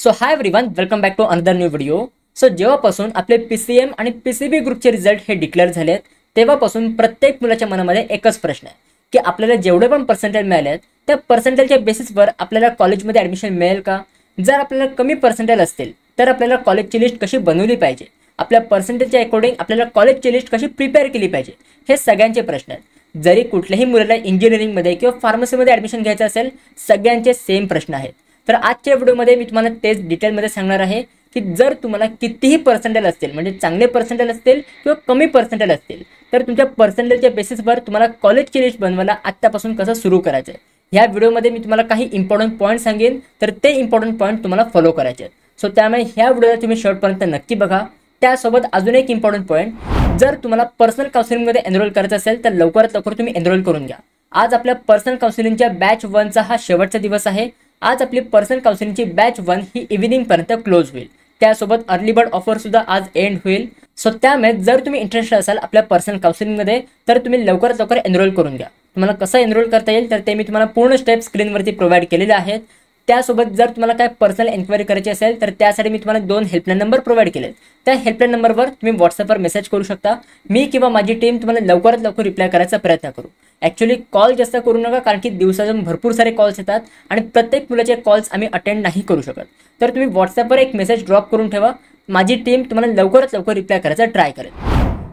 So hi everyone, welcome back to another new video. So जेव्हापासून आपले PCM आणि PCB ग्रुपचे रिझल्ट हे डिक्लेअर झालेत तेव्हापासून प्रत्येक मुलाच्या मनामध्ये एकच प्रश्न आहे की आपल्याला जेवढे पण पर्सेंटेज मिळालेत त्या पर्सेंटेजच्या बेसिसवर आपल्याला कॉलेजमध्ये ॲडमिशन मिळेल का. जर आपल्याला कमी पर्सेंटेज असतील तर आपल्याला कॉलेजची लिस्ट कशी बनवली पाहिजे, आपल्या पर्सेंटेजच्या अकॉर्डिंग आपल्याला कॉलेजची लिस्ट कशी प्रिपेअर केली पाहिजे, हे सगळ्यांचे प्रश्न आहेत. जरी कुठल्याही मुलाला इंजिनिअरिंगमध्ये किंवा फार्मसीमध्ये ॲडमिशन घ्यायचं असेल, सगळ्यांचे सेम प्रश्न आहेत. तर आजच्या व्हिडिओमध्ये मी तुम्हाला तेच डिटेलमध्ये सांगणार आहे की जर तुम्हाला कितीही पर्सेंटेज असतील, म्हणजे चांगले पर्सेंटेज असतील किंवा कमी पर्सेंटेज असतील, तर तुमच्या पर्सेंटेजच्या बेसिसवर तुम्हाला कॉलेजची लिस्ट बनवायला आत्तापासून कसं सुरू करायचं आहे. ह्या व्हिडिओमध्ये मी तुम्हाला काही इम्पॉर्टंट पॉईंट सांगेन, तर ते इम्पॉर्टंट पॉईंट तुम्हाला फॉलो करायचे आहेत. सो त्यामुळे ह्या व्हिडिओला तुम्ही शेवटपर्यंत नक्की बघा. त्यासोबत अजून एक इम्पॉर्टंट पॉईंट, जर तुम्हाला पर्सनल काउन्सिलिंगमध्ये एनरोल करायचं असेल तर लवकरात लवकर तुम्ही एनरोल करून घ्या. आज आपल्या पर्सनल काउन्सिलिंगच्या बॅच 1चा हा शेवटचा दिवस आहे. आज आपली पर्सनल काउन्सिलिंगची बॅच 1 ही इव्हिनिंगपर्यंत क्लोज होईल. त्यासोबत अर्ली बर्ड ऑफर सुद्धा आज एंड होईल. सो त्यामुळे जर तुम्ही इंटरेस्टेड असाल आपल्या पर्सनल काउन्सिलिंगमध्ये तर तुम्ही लवकरात लवकर एनरोल करून घ्या. तुम्हाला कसं एनरोल करता येईल तर ते मी तुम्हाला पूर्ण स्टेप स्क्रीनवरती प्रोव्हाइड केलेले आहेत. त्यासोबत जर तुम्हाला काय पर्सनल एन्क्वायरी करायची असेल तर त्यासाठी मी तुम्हाला 2 हेल्पलाईन नंबर प्रोव्हाइड केलेत. त्या हेल्पलाईन नंबरवर तुम्ही व्हॉट्सअपवर मेसेज करू शकता. मी किंवा माझी टीम तुम्हाला लवकरात लवकर रिप्लाय करायचा प्रयत्न करू. ॲक्च्युली कॉल जास्त करू नका, कारण की दिवसातून भरपूर सारे कॉल्स येतात आणि प्रत्येक मुलाचे कॉल्स आम्ही अटेंड नाही करू शकत. तर तुम्ही व्हॉट्सअपवर एक मेसेज ड्रॉप करून ठेवा. माझी टीम तुम्हाला लवकरात लवकर रिप्लाय करायचा ट्राय करेल.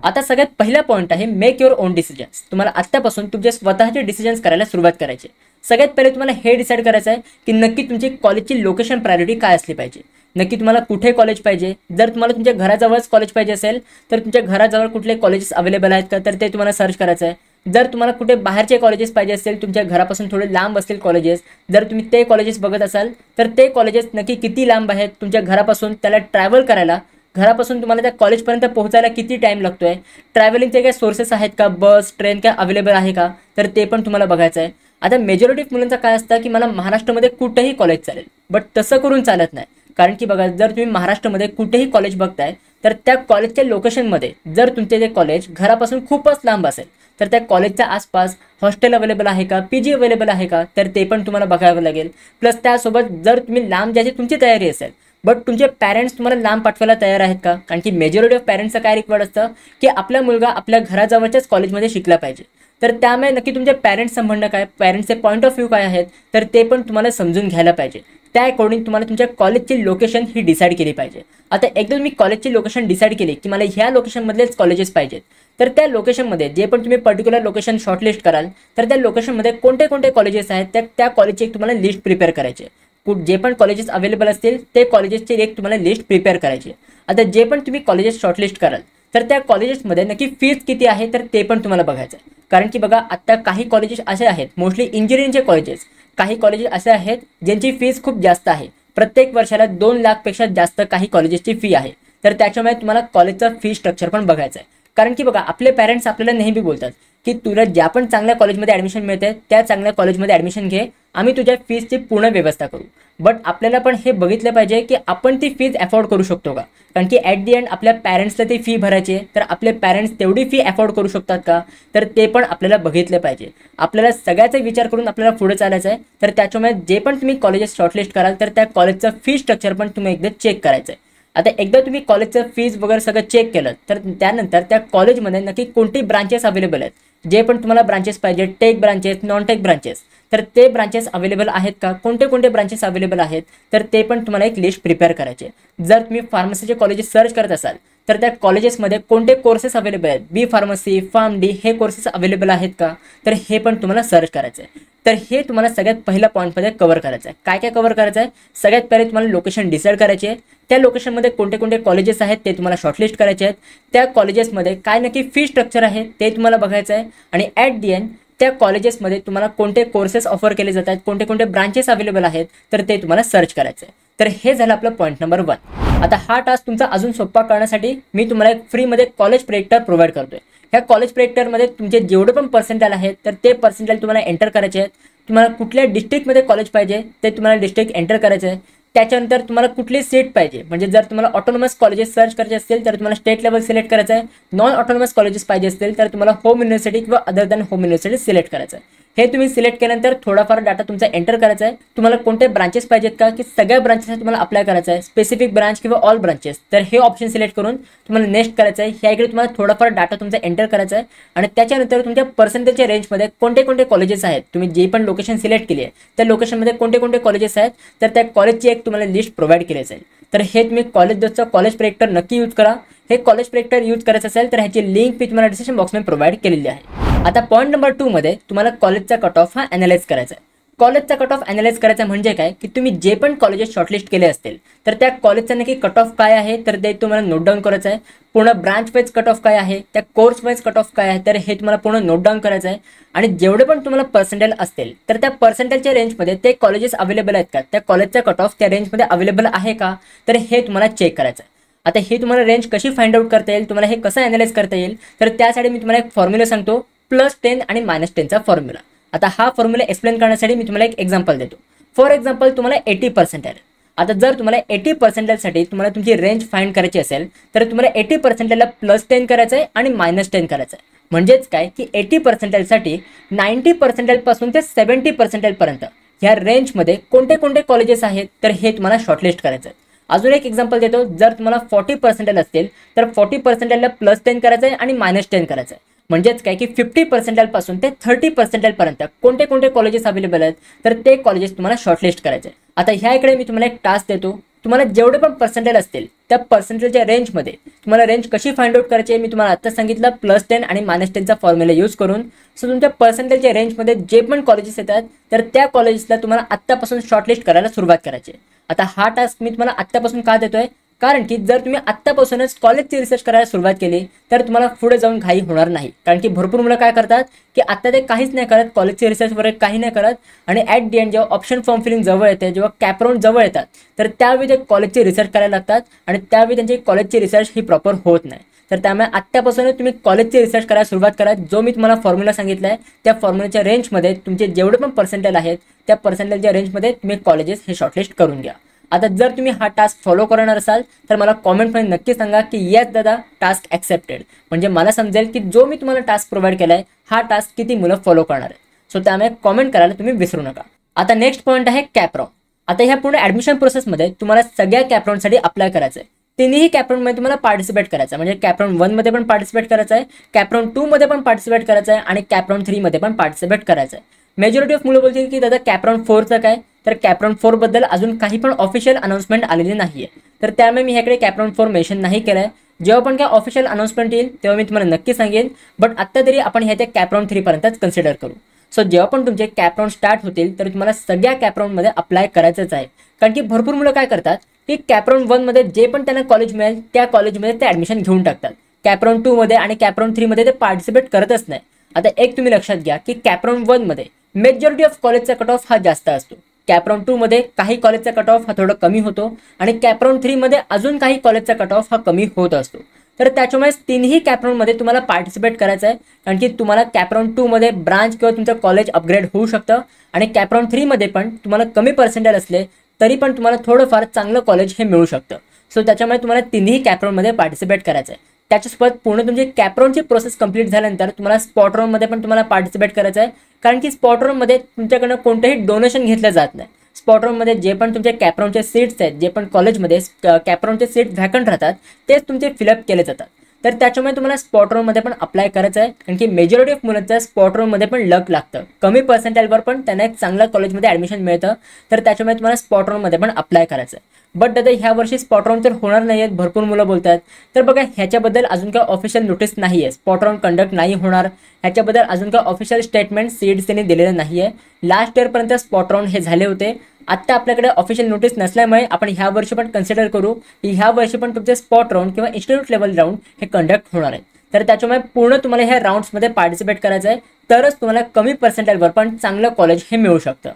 आता सगळ्यात पहिला पॉईंट आहे मेक युअर ओन डिसिजन्स. तुम्हाला आत्तापासून तुमचे स्वतःचे डिसिजन्स करायला सुरुवात करायची. सगळ्यात पहिले तुम्हाला हे डिसाईड करायचं आहे की नक्की तुमची कॉलेजची लोकेशन प्रायोरिटी काय असली पाहिजे. नक्की तुम्हाला कुठे कॉलेज पाहिजे. जर तुम्हाला तुमच्या घराजवळच कॉलेज पाहिजे असेल तर तुमच्या घराजवळ कुठले कॉलेजेस अवेलेबल आहेत का, तर ते तुम्हाला सर्च करायचं आहे. जर तुम्हाला कुठे बाहेरचे कॉलेजेस पाहिजे असेल, तुमच्या घरापासून थोडे लांब असतील कॉलेजेस, जर तुम्ही ते कॉलेजेस बघत असाल तर ते कॉलेजेस नक्की किती लांब आहेत तुमच्या घरापासून, त्याला ट्रॅव्हल करायला, घरापासून तुम्हाला त्या कॉलेजपर्यंत पोहोचायला किती टाईम लागतो आहे, ट्रॅव्हलिंगचे काय सोर्सेस आहेत का, बस ट्रेन काय अवेलेबल आहे का, तर ते पण तुम्हाला बघायचं आहे. आता मेजॉरिटी ऑफ मुलांचं काय असतं की मला महाराष्ट्रामध्ये कुठेही कॉलेज चालेल, बट तसं करून चालत नाही. कारण की बघा, जर तुम्ही महाराष्ट्रामध्ये कुठेही कॉलेज बघताय तर त्या कॉलेजच्या लोकेशनमध्ये जर तुमचे ते कॉलेज घरापासून खूपच लांब असेल तर त्या कॉलेजच्या आसपास हॉस्टेल अवेलेबल आहे का, PG अवेलेबल आहे का, तर ते पण तुम्हाला बघावं लागेल. प्लस त्यासोबत जर तुम्ही लांब जायची तुमची तयारी असेल बट तुमचे पॅरेंट्स तुम्हाला लांब पाठवायला तयार आहेत का. कारण की मेजॉरिटी ऑफ पॅरेंट्सचं काय रिक्वायर्ड असतं की आपला मुलगा आपल्या घराजवळच्याच कॉलेजमध्ये शिकला पाहिजे. तर त्यामुळे नक्की तुमच्या पॅरेंट्सचं म्हणणं काय, पॅरेंट्सचे पॉईंट ऑफ व्ह्यू काय आहेत, तर ते पण तुम्हाला समजून घ्यायला पाहिजे. त्या अकॉर्डिंग तुम्हाला तुमच्या कॉलेजची लोकेशन ही डिसाईड केली पाहिजे. आता एकदा तुम्ही कॉलेजची लोकेशन डिसाईड केली की मला ह्या लोकेशनमधलेच कॉलेजेस पाहिजेत, तर त्या लोकेशनमध्ये जे पण तुम्ही पर्टिक्युलर लोकेशन शॉर्टलिस्ट कराल तर त्या लोकेशनमध्ये कोणते कोणते कॉलेजेस आहेत त्या कॉलेजची एक तुम्हाला लिस्ट प्रिपेअर करायची. जे पण कॉलेजेस अवेलेबल असतील ते कॉलेजेसची एक तुम्हाला लिस्ट प्रिपेअर करायची. आता जे पण तुम्ही कॉलेजेस शॉर्टलिस्ट कराल तर त्या कॉलेजेसमध्ये नक्की फीज किती आहे तर ते पण तुम्हाला बघायचं आहे. कारण की बघा, आत्ता काही कॉलेजेस असे आहेत, मोस्टली इंजिनिअरिंगचे कॉलेजेस, काही कॉलेजेस असे आहेत ज्यांची फीज खूप जास्त आहे. प्रत्येक वर्षाला 2 लाखपेक्षा जास्त काही कॉलेजेसची फी आहे. तर त्याच्यामुळे तुम्हाला कॉलेजचं फी स्ट्रक्चर पण बघायचं आहे. कारण की बघा, आपले पॅरेंट्स आपल्याला नेहमी बोलतात की तुला ज्या पण चांगल्या कॉलेजमध्ये ॲडमिशन मिळते त्या चांगल्या कॉलेजमध्ये ॲडमिशन घे, आम्ही तुझ्या फीजची पूर्ण व्यवस्था करू. बट आपल्याला पण हे बघितलं पाहिजे की आपण ती फीज अफोर्ड करू शकतो का. कारण की ॲट दी एंड आपल्या पॅरेंट्सला ती फी भरायची आहे, तर आपले पॅरेंट्स तेवढी फी अफोर्ड करू शकतात का, तर ते पण आपल्याला बघितलं पाहिजे. आपल्याला सगळ्याचा विचार करून आपल्याला पुढे चालायचं आहे. तर त्याच्यामुळे जे पण तुम्ही कॉलेजेस शॉर्टलिस्ट कराल तर त्या कॉलेजचं फी स्ट्रक्चर पण तुम्ही एकदा चेक करायचं आहे. आता एकदा तुम्ही कॉलेजचं फीज वगैरे सगळं चेक केलं तर त्यानंतर त्या कॉलेजमध्ये नक्की कोणती ब्रांचेस अवेलेबल आहेत. जे पण तुम्हाला ब्रांचेस पाहिजे, tech branches, non tech branches, तर ते ब्रांचेस अवेलेबल आहेत का, कोणते कोणते ब्रांचेस अवेलेबल आहेत, तर ते पण तुम्हाला एक लिस्ट प्रिपेअर करायचे. जर तुम्ही फार्मसीचे कॉलेजेस सर्च करत असाल तर त्या कॉलेजेसमध्ये कोणते कोर्सेस अवेलेबल आहेत, बी फार्मसी, फार्म-डी हे कोर्सेस अवेलेबल आहेत का, तर हे पण तुम्हाला सर्च करायचं आहे. तर हे तुम्हाला सगळ्यात पहिल्या पॉईंटमध्ये कव्हर करायचं आहे. काय काय कव्हर करायचं आहे, सगळ्यात पहिले तुम्हाला लोकेशन डिसाईड करायची आहे. त्या लोकेशनमध्ये कोणते कोणते कॉलेजेस आहेत ते तुम्हाला शॉर्टलिस्ट करायचे आहेत. त्या कॉलेजेसमध्ये काय नक्की फी स्ट्रक्चर आहे ते तुम्हाला बघायचं आहे. आणि ॲट दी एंड त्या कॉलेजेसमध्ये तुम्हाला कोणते कोर्सेस ऑफर केले जातात, कोणते कोणते ब्रांचेस अवेलेबल आहेत, तर ते तुम्हाला सर्च करायचं आहे. तर हे झालं आपलं पॉईंट नंबर 1. आता हा टास्क तुमचा अजून सोपा करण्यासाठी मी तुम्हाला एक फ्रीमध्ये कॉलेज प्रेडिक्टर प्रोव्हाइड करतोय. ह्या कॉलेज प्रेडिक्टरमध्ये तुमचे जेवढे पण पर्सेंटाइल आहेत तर ते पर्सेंटाइल तुम्हाला एंटर करायचे आहेत. तुम्हाला कुठल्या डिस्ट्रिक्टमध्ये कॉलेज पाहिजे ते तुम्हाला डिस्ट्रिक्ट एंटर करायचं आहे. त्याच्यानंतर तुम्हाला कुठली सीट पाहिजे, म्हणजे जर तुम्हाला ऑटोनॉमस कॉलेजेस सर्च करायचे असतील तर तुम्हाला स्टेट लेवल सिलेक्ट करायचं आहे. नॉन ऑटोनॉमस कॉलेजेस पाहिजे असतील तर तुम्हाला होम युनिव्हर्सिटी किंवा other than home university select करायचं आहे. हे तुम्ही सिलेक्ट केल्यानंतर थोडाफार डाटा तुमचा एंटर करायचा आहे. तुम्हाला कोणते ब्रांचेस पाहिजेत का की सगळ्या ब्रांचेस तुम्हाला अप्लाय करायचं आहे, स्पेसिफिक ब्रांच किंवा ऑल ब्रांचेस, तर हे ऑप्शन सिलेक्ट करून तुम्हाला नेक्स्ट करायचं आहे. ह्या इकडे तुम्हाला थोडाफार डाटा तुमचा एंटर करायचा आहे आणि त्याच्यानंतर तुमच्या पर्सेंटेजच्या रेंजमध्ये कोणते कोणते कॉलेजेस आहेत, तुम्ही जे पण लोकेशन सिलेक्ट केली आहे त्या लोकेशनमध्ये कोणते कोणते कॉलेजेस आहेत, तर त्या कॉलेजची एक तुम्हाला लिस्ट प्रोव्हाइड केली जाईल. तर हे तुम्ही कॉलेज प्रोजेक्टर नक्की यूज करा. हे कॉलेज प्रोजेक्टर यूज करायचं असेल तर ह्याची लिंक मी तुम्हाला डिस्क्रिप्शन बॉक्समध्ये प्रोव्हाइड केलेली आहे. आता पॉईंट नंबर 2 मध्ये तुम्हाला कॉलेजचा कट ऑफ हा अनालाइज करायचा आहे. कॉलेजचा कट ऑफ अनालाइज करायचा म्हणजे काय की तुम्ही जे पण कॉलेजेस शॉर्टलिस्ट केले असतील तर त्या कॉलेजचा नक्की कट ऑफ काय आहे तर ते तुम्हाला नोट डाऊन करायचं आहे. पूर्ण ब्रांच वाईज कट ऑफ काय आहे, त्या कोर्स वाईज कट ऑफ काय आहे, तर हे तुम्हाला पूर्ण नोट डाऊन करायचं आहे. आणि जेवढे पण तुम्हाला पर्सेंटेज असतील तर त्या पर्सेंटेजच्या रेंजमध्ये ते कॉलेजेस अवेलेबल आहेत का, त्या कॉलेजचा कट ऑफ त्या रेंजमध्ये अवेलेबल आहे का, तर हे तुम्हाला चेक करायचं आहे. आता हे तुम्हाला रेंज कशी फाइंड आउट करता येईल, तुम्हाला हे कसं अनालाइज करता येईल, तर त्यासाठी मी तुम्हाला एक फॉर्म्युला सांगतो, +10 आणि -10चा फॉर्म्युला. आता हा फॉर्म्युला एक्सप्लेन करण्यासाठी मी तुम्हाला एक एक्झाम्पल देतो. फॉर एक्झाम्पल तुम्हाला 80% आहे. आता जर तुम्हाला 80% तुम्हाला तुमची रेंज फाइंड करायची असेल तर तुम्हाला 80%ला +10 करायचं आहे आणि -10 करायचं आहे. म्हणजेच काय की 80% 90% पासून ते 70% पर्यंत ह्या रेंजमध्ये कोणते कोणते कॉलेजेस आहेत तर हे तुम्हाला शॉर्टलिस्ट करायचं आहे. अजून एक एक्झाम्पल देतो, जर तुम्हाला 40% असतील तर 40%ला +10 करायचं आहे आणि -10 करायचं आहे. म्हणजेच काय की 50% पासून ते 30% पर्यंत कोणते कोणते कॉलेजेस अवेलेबल आहेत तर ते कॉलेजेस तुम्हाला शॉर्टलिस्ट करायचे. आता ह्या इकडे मी तुम्हाला एक टास्क देतो, तुम्हाला जेवढे पण पर्सेंटेज असतील त्या पर्सेंटेजच्या रेंजमध्ये तुम्हाला रेंज कशी फाइंड आउट करायची मी तुम्हाला आता सांगितलं, +10 आणि -10चा फॉर्म्युला यूज करून. सो तुमच्या पर्सेंटेजच्या रेंजमध्ये जे पण कॉलेजेस येतात तर त्या कॉलेजेसला तुम्हाला आत्तापासून शॉर्टलिस्ट करायला सुरुवात करायची. आता हा टास्क मी तुम्हाला आत्तापासून का देतोय, कारण की जर तुम्ही आत्तापासूनच कॉलेजची रिसर्च करायला सुरुवात केली तर तुम्हाला पुढे जाऊन घाई होणार नाही. कारण की भरपूर मुलं काय करतात की आत्ता ते काहीच नाही करत, कॉलेजची रिसर्च वगैरे काही नाही करत आणि ॲट दी एंड जेव्हा ऑप्शन फॉर्म फिलिंग जवळ येते, जेव्हा कॅपराउंड जवळ येतात तर त्यावेळी ते कॉलेजची रिसर्च करायला लागतात आणि त्यावेळी त्यांची कॉलेजची रिसर्च ही प्रॉपर होत नाही. तर त्यामुळे आत्तापासूनच तुम्ही कॉलेजची रिसर्च करायला सुरुवात करा. जो मी तुम्हाला फॉर्म्युला सांगितला आहे त्या फॉर्म्युलाच्या रेंजमध्ये तुमचे जेवढे पण पर्सेंटेज आहेत त्या पर्सेंटेजच्या रेंजमध्ये तुम्ही कॉलेजेस हे शॉर्टलिस्ट करून घ्या. आता जर तुम्ही हा टास्क फॉलो करणार असाल तर मला कॉमेंटमध्ये नक्की सांगा की येस दादा टास्क ॲक्सेप्टेड, म्हणजे मला समजेल की जो मी तुम्हाला टास्क प्रोव्हाइड केला आहे हा टास्क किती मुलं फॉलो करणार आहे. सो त्यामुळे कॉमेंट करायला तुम्ही विसरू नका. आता नेक्स्ट पॉईंट आहे कॅपराउंड. आता ह्या पूर्ण ॲडमिशन प्रोसेसमध्ये तुम्हाला सगळ्या कॅपराउंडसाठी अप्लाय करायचं आहे. तिन्ही कॅपराउंडमध्ये तुम्हाला पार्टिसिपेट करायचं आहे. म्हणजे कॅपराउंड 1 मध्ये पण पार्टिसिपेट करायचं आहे, कॅपराउंड 2 मध्ये पण पार्टिसिपेट करायचं आहे आणि कॅपराउंड 3 मध्ये पण पार्टिसिपेट करायचं आहे. मेजॉरिटी ऑफ मुलं बोलतील की दादा कॅपराउंड 4चं काय, तर कॅपराउंड 4 बद्दल अजून काही पण ऑफिशियल अनाउन्समेंट आलेली नाहीये, तर त्यामुळे मी ह्याकडे कॅपराउंड 4 मेन्शन नाही केलंय. जेव्हा पण काय ऑफिशियल अनाउन्समेंट येईल तेव्हा मी तुम्हाला नक्की सांगेन, बट आत्ता तरी आपण ह्याच्या कॅपराउंड 3 पर्यंतच कन्सिडर करू. सो जेव्हा पण तुमचे कॅपराउंड स्टार्ट होतील तर तुम्हाला सगळ्या कॅपराउंडमध्ये अप्लाय करायचंच आहे. कारण की भरपूर मुलं काय करतात की कॅपराउंड 1 मध्ये जे पण त्यांना कॉलेज मिळेल त्या कॉलेजमध्ये ते ॲडमिशन घेऊन टाकतात. कॅपराउंड 2 मध्ये आणि कॅपराउंड 3 मध्ये ते पार्टिसिपेट करतच नाही. आता एक तुम्ही लक्षात घ्या की कॅपराउंड 1 मध्ये मेजॉरिटी ऑफ कॉलेजचा कट ऑफ हा जास्त असतो, कॅपराउंड 2 मध्ये काही कॉलेजचा कट ऑफ हा थोडा कमी होतो आणि कॅपराउंड 3 मध्ये अजून काही कॉलेजचा कट ऑफ हा कमी होत असतो. तर त्याच्यामुळे तिन्ही कॅपराउंडमध्ये तुम्हाला पार्टिसिपेट करायचं आहे. कारण की तुम्हाला कॅपराउंड 2 मध्ये ब्रांच किंवा तुमचं कॉलेज अपग्रेड होऊ शकतं आणि कॅपराउंड 3 मध्ये पण तुम्हाला कमी पर्सेंटेज असले तरी पण तुम्हाला थोडंफार चांगलं कॉलेज हे मिळू शकतं. सो त्याच्यामुळे तुम्हाला तिन्ही कॅपराउंडमध्ये पार्टिसिपेट करायचं आहे. त्याच्यासोबत पूर्ण तुमची कॅपराउंडची प्रोसेस कंप्लीट झाल्यानंतर तुम्हाला स्पॉट राउंडमध्ये पण तुम्हाला पार्टिसिपेट करायचं आहे. कारण की स्पॉट राउंडमध्ये तुमच्याकडनं कोणतंही डोनेशन घेतलं जात नाही. स्पॉट राउंडमध्ये जे पण तुमचे कॅपराउंडचे सीट्स आहेत, जे पण कॉलेजमध्ये कॅपराउंडचे सीट व्हॅकंट राहतात तेच तुमचे फिलअप केले जातात. तर त्याच्यामुळे तुम्हाला स्पॉट राउंडमध्ये पण अप्लाय करायचं आहे. कारण की मेजॉरिटी ऑफ मुलांचं स्पॉट राउंडमध्ये पण लक लागतं, कमी पर्सेंटेजवर पण त्यांना एक चांगल्या कॉलेजमध्ये ॲडमिशन मिळतं. तर त्याच्यामुळे तुम्हाला स्पॉट राउंडमध्ये पण अप्लाय करायचं आहे. बट दादा ह्या वर्षी स्पॉट राउंड तर होणार नाही आहेत, भरपूर मुलं बोलतात. तर बघा ह्याच्याबद्दल अजून काय ऑफिशियल नोटीस नाही आहे, स्पॉट राउंड कंडक्ट नाही होणार ह्याच्याबद्दल अजून काय ऑफिशियल स्टेटमेंट सीड्सने दिलेलं नाही आहे. लास्ट इयरपर्यंत स्पॉट राउंड हे झाले होते. आत्ता आपल्याकडे ऑफिशियल नोटीस नसल्यामुळे आपण ह्या वर्षी पण कन्सिडर करू की ह्या वर्षी पण तुमचे स्पॉट राउंड किंवा इन्स्टिट्यूट लेवल राउंड हे कंडक्ट होणार आहेत. तर त्याच्यामुळे पूर्ण तुम्हाला ह्या राऊंड्समध्ये पार्टिसिपेट करायचं आहे, तरच तुम्हाला कमी पर्सेंटेजवर पण चांगलं कॉलेज हे मिळू शकतं.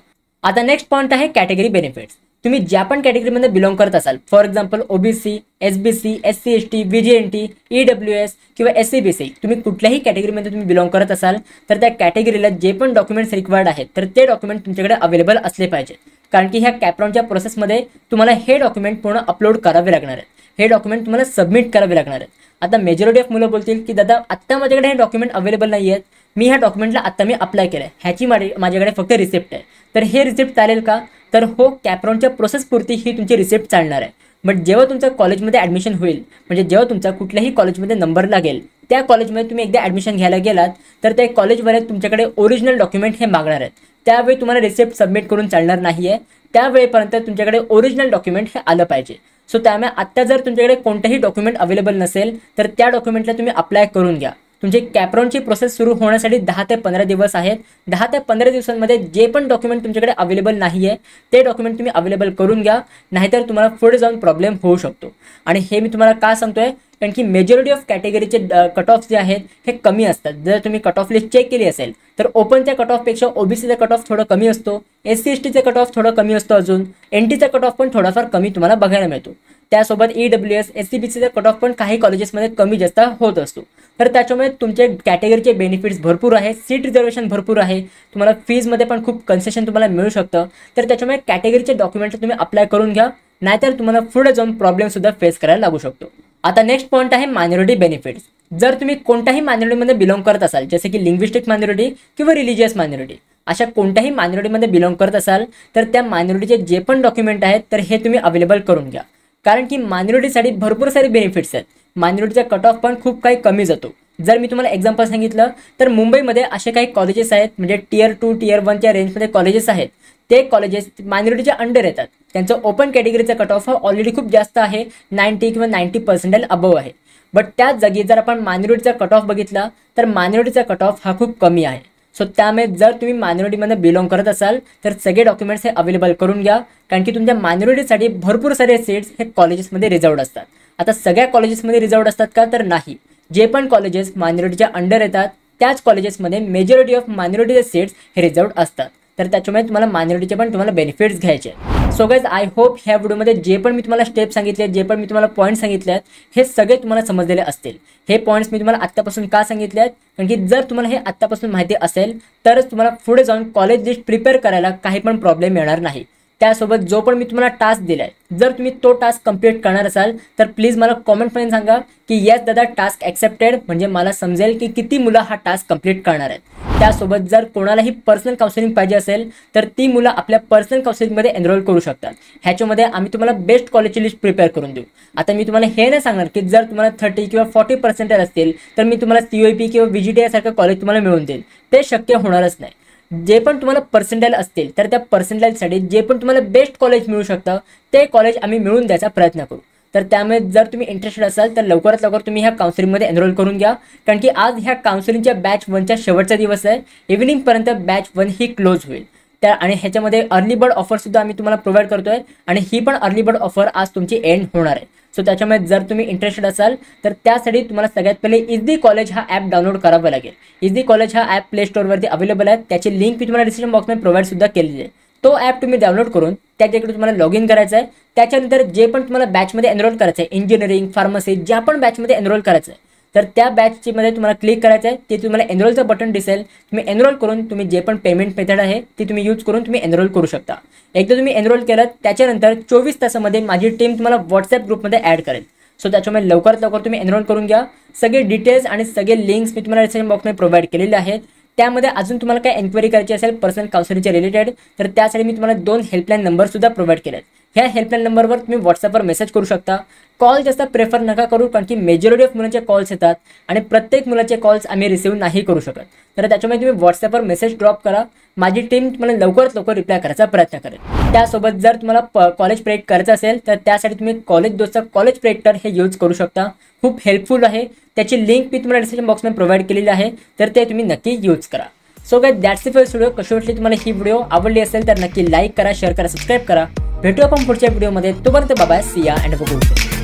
आता नेक्स्ट पॉईंट आहे कॅटेगरी बेनिफिट्स. तुम्ही ज्या पण कॅटेगरीमध्ये बिलॉंग करत असाल, for example OBC, SBC, SC ST, VJNT, EWS किंवा एससीबीसी, तुम्ही कुठल्याही कॅटेगरीमध्ये तुम्ही बिलॉंग करत असाल तर त्या कॅटेगरीला जे पण डॉक्युमेंट्स रिक्वायर्ड आहेत तर ते डॉक्युमेंट तुमच्याकडे अवेलेबल असले पाहिजेत. कारण की ह्या कॅपराउंडच्या प्रोसेसमध्ये तुम्हाला हे डॉक्युमेंट पूर्ण अपलोड करावे लागणार आहेत, हे डॉक्युमेंट तुम्हाला सबमिट करावे लागणार आहेत. आता मेजॉरिटी ऑफ मुलं बोलतील की दादा आत्ता माझ्याकडे हे डॉक्युमेंट अवेलेबल नाही आहेत, मी ह्या डॉक्युमेंटला आता मी अप्लाय केलं आहे, ह्याची माझ्याकडे फक्त रिसिप्ट आहे, तर हे रिसिप्ट चालेल का? तर हो, कॅपराऊंडच्या प्रोसेसपुरती ही तुमची रिसिप्ट चालणार आहे. बट जेव्हा तुमचं कॉलेजमध्ये ॲडमिशन होईल, म्हणजे जेव्हा तुमचा कुठल्याही कॉलेजमध्ये नंबर लागेल, त्या कॉलेजमध्ये तुम्ही एकदा ॲडमिशन घ्यायला गेलात तर त्या कॉलेजवाले तुमच्याकडे ओरिजिनल डॉक्युमेंट हे मागणार आहेत. त्यावेळी तुम्हाला रिसिप्ट सबमिट करून चालणार नाही आहे. त्यावेळेपर्यंत तुमच्याकडे ओरिजिनल डॉक्युमेंट हे आलं पाहिजे. सो त्यामुळे आत्ता जर तुमच्याकडे कोणतंही डॉक्युमेंट अवेलेबल नसेल तर त्या डॉक्युमेंटला तुम्ही अप्लाय करून घ्या. तुमची कॅपराऊंडची प्रोसेस सुरू होण्यासाठी 10 ते 15 दिवस आहेत. 10 ते 15 दिवसांमध्ये जे पण डॉक्युमेंट तुमच्याकडे अवेलेबल नाही आहे ते डॉक्युमेंट तुम्ही अवेलेबल करून घ्या, नाहीतर तुम्हाला पुढे जाऊन प्रॉब्लेम होऊ शकतो. आणि हे मी तुम्हाला का सांगतोय, कारण की मेजॉरिटी ऑफ कॅटेगरीचे कट ऑफ जे आहेत हे कमी असतात. जर तुम्ही कट ऑफ लिस्ट चेक केली असेल तर ओपनच्या कट ऑफपेक्षा ओबीसीचा कट ऑफ थोडं कमी असतो, SC STचा कट ऑफ थोडं कमी असतो, अजून NTचा कट ऑफ पण थोडाफार कमी तुम्हाला बघायला मिळतो. त्यासोबत EWS SC BCचा कट ऑफ पण काही कॉलेजेसमध्ये कमी जास्त होत असतो. तर त्याच्यामुळे तुमचे कॅटेगरीचे बेनिफिट्स भरपूर आहे, सीट रिझर्वेशन भरपूर आहे, तुम्हाला फीजमध्ये पण खूप कन्सेशन तुम्हाला मिळू शकतं. तर त्याच्यामुळे कॅटेगरीचे डॉक्युमेंट तुम्ही अप्लाय करून घ्या, नाहीतर तुम्हाला पुढे जाऊन प्रॉब्लेमसुद्धा फेस करायला लागू शकतो. आता नेक्स्ट पॉईंट आहे मायनॉरिटी बेनिफिट्स. जर तुम्ही कोणत्याही मायनॉरिटीमध्ये बिलॉंग करत असाल, जसे की लिंग्विस्टिक मायनॉरिटी किंवा रिलिजियस मायनॉरिटी, अशा कोणत्याही मायनॉरिटीमध्ये बिलॉंग करत असाल तर त्या मायनॉरिटीचे जे पण डॉक्युमेंट आहेत तर हे तुम्ही अवेलेबल करून घ्या. कारण की मायनॉरिटीसाठी भरपूर सारे बेनिफिट्स आहेत. मायनॉरिटीचा कट ऑफ पण खूप काही कमी जातो. जर मी तुम्हाला एक्झाम्पल सांगितलं तर मुंबईमध्ये असे काही कॉलेजेस आहेत, म्हणजे Tier 2 Tier 1च्या रेंजमध्ये कॉलेजेस आहेत. ते कॉलेजेस मायनॉरिटीच्या अंडर येतात. त्यांचं ओपन कॅटेगरीचा कट ऑफ हा ऑलरेडी खूप जास्त आहे, 90 किंवा 90% अबव आहे. बट त्याच जागी जर आपण मायनॉरिटीचा कट ऑफ बघितला तर मायनॉरिटीचा कट ऑफ हा खूप कमी आहे. सो त्यामुळे जर तुम्ही मायनॉरिटीमध्ये बिलॉंग करत असाल तर सगळे डॉक्युमेंट्स हे अवेलेबल करून घ्या, कारण की तुमच्या मायनॉरिटीसाठी भरपूर सारे सीट्स हे कॉलेजेसमध्ये रिझर्वड असतात. आता सगळ्या कॉलेजेसमध्ये रिझर्वड असतात का? तर नाही. जे पण कॉलेजेस मायनॉरिटीच्या अंडर येतात त्याच कॉलेजेसमध्ये मेजॉरिटी ऑफ मायनॉरिटीचे सीट्स हे रिझर्वड असतात. तर त्याच्यामुळे तुम्हाला मायनॉरिटीचे पण तुम्हाला बेनिफिट्स घ्यायचे. सो गाइज, आय होप ह्या व्हिडिओमध्ये जे पण मी तुम्हाला स्टेप सांगितले, जे पण मी तुम्हाला पॉईंट सांगितले आहेत, हे सगळे तुम्हाला समजलेले असतील. हे पॉईंट्स मी तुम्हाला आत्तापासून का सांगितले आहेत? कारण की जर तुम्हाला हे आत्तापासून माहिती असेल तरच तुम्हाला पुढे जाऊन कॉलेज लिस्ट प्रिपेअर करायला काही पण प्रॉब्लेम येणार नाही. त्यासोबत जो पण मी तुम्हाला टास्क दिलाय, जर तुम्ही तो टास्क कंप्लीट करणार असाल तर प्लीज मला कॉमेंटमध्ये सांगा की येस दादा टास्क ॲक्सेप्टेड, म्हणजे मला समजेल की किती मुलं हा टास्क कंप्लीट करणार आहेत. त्यासोबत जर कोणालाही पर्सनल काउन्सिलिंग पाहिजे असेल तर ती मुलं आपल्या पर्सनल काउन्सिलिंगमध्ये एनरोल करू शकतात. ह्याच्यामध्ये आम्ही तुम्हाला बेस्ट कॉलेजची लिस्ट प्रिपेअर करून देऊ. आता मी तुम्हाला हे नाही सांगणार की जर तुम्हाला 30 किंवा 40% असतील तर मी तुम्हाला COEP किंवा VGTI सारखं कॉलेज तुम्हाला मिळवून देईल. ते शक्य होणारच नाही. जे पण तुम्हाला पर्सेंटाईल असतील तर त्या पर्सेंटाईलसाठी जे पण तुम्हाला बेस्ट कॉलेज मिळू शकतं ते कॉलेज आम्ही मिळवून द्यायचा प्रयत्न करू. तर त्यामुळे जर तुम्ही इंटरेस्टेड असाल तर लवकरात लवकर तुम्ही ह्या काउन्सिलिंगमध्ये एनरोल करून घ्या, कारण की आज ह्या काउन्सिलिंगच्या बॅच 1च्या शेवटचा दिवस आहे. इव्हिनिंगपर्यंत बॅच 1 ही क्लोज होईल. त्या आणि ह्याच्यामध्ये अर्ली बर्ड ऑफरसुद्धा आम्ही तुम्हाला प्रोव्हाइड करतोय, आणि ही पण अर्ली बर्ड ऑफर आज तुमची एंड होणार आहे. सो त्याच्यामुळे जर तुम्ही इंटरेस्टेड असाल तर त्यासाठी तुम्हाला सगळ्यात पहिले इझी कॉलेज हा ॲप डाउनलोड करावा लागेल. इझी कॉलेज हा ॲप प्ले स्टोअरवरती अवेलेबल आहे. त्याची लिंक मी तुम्हाला डिस्क्रिप्शन बॉक्समध्ये प्रोव्हाइडसुद्धा केलेली आहे. तो ॲप तुम्ही डाउनलोड करून त्याच्याकडे तुम्हाला लॉग इन करायचं आहे. त्याच्यानंतर जे पण तुम्हाला बॅचमध्ये एनरोल करायचं आहे, इंजिनिअरिंग, फार्मसी, ज्या पण बॅचमध्ये एनरोल करायचं आहे, तर त्या बॅचमध्ये तुम्हाला क्लिक करायचं आहे. ते तुम्हाला एनरोलचं बटन दिसेल. तुम्ही एनरोल करून तुम्ही जे पण पेमेंट मेथड आहे ती तुम्ही यूज करून तुम्ही एनरोल करू शकता. एकदा तुम्ही एनरोल केलं त्याच्यानंतर 24 तासामध्ये माझी टीम तुम्हाला व्हॉट्सॲप ग्रुपमध्ये ॲड करेल. सो त्याच्यामुळे लवकरात लवकर तुम्ही एनरोल करून घ्या. सगळे डिटेल्स आणि सगळे लिंक्स मी तुम्हाला डिस्क्रिप्शन बॉक्समध्ये प्रोव्हाइड केलेले आहेत. त्यामध्ये अजून तुम्हाला काही एन्क्वायरी करायची असेल पर्सनल काउन्सिलिंगच्या रिलेटेड तर त्यासाठी मी तुम्हाला 2 हेल्पलाईन नंबरसुद्धा प्रोव्हाइड केले आहेत. ह्या हेल्पलाईन नंबरवर तुम्ही व्हॉट्सअपवर मेसेज करू शकता. कॉल जास्त प्रेफर नका करू, कारण की मेजॉरिटी ऑफ मुलांचे कॉल्स येतात आणि प्रत्येक मुलाचे कॉल्स आम्ही रिसीव्ह नाही करू शकत. तर त्याच्यामुळे तुम्ही व्हॉट्सअपवर मेसेज ड्रॉप करा. माझी टीम तुम्हाला लवकरात लवकर रिप्लाय करायचा प्रयत्न करेल. त्यासोबत जर तुम्हाला कॉलेज प्रेडिक्ट करायचं असेल तर त्यासाठी तुम्ही कॉलेज दोस्तचा कॉलेज प्रेडिक्टर हे यूज करू शकता. खूप हेल्पफुल आहे. त्याची लिंक मी तुम्हाला डिस्क्रिप्शन बॉक्समध्ये प्रोव्हाइड केलेली आहे, तर ते तुम्ही नक्की यूज करा. So guys, that's it for video. कशी वाटली तुम्हाला ही व्हिडिओ? आवडली असेल तर नक्की लाईक करा, शेअर करा, सबस्क्राईब करा. भेटू आपण पुढच्या व्हिडिओमध्ये. तोपर्यंत बाय, सी या अँड गुड.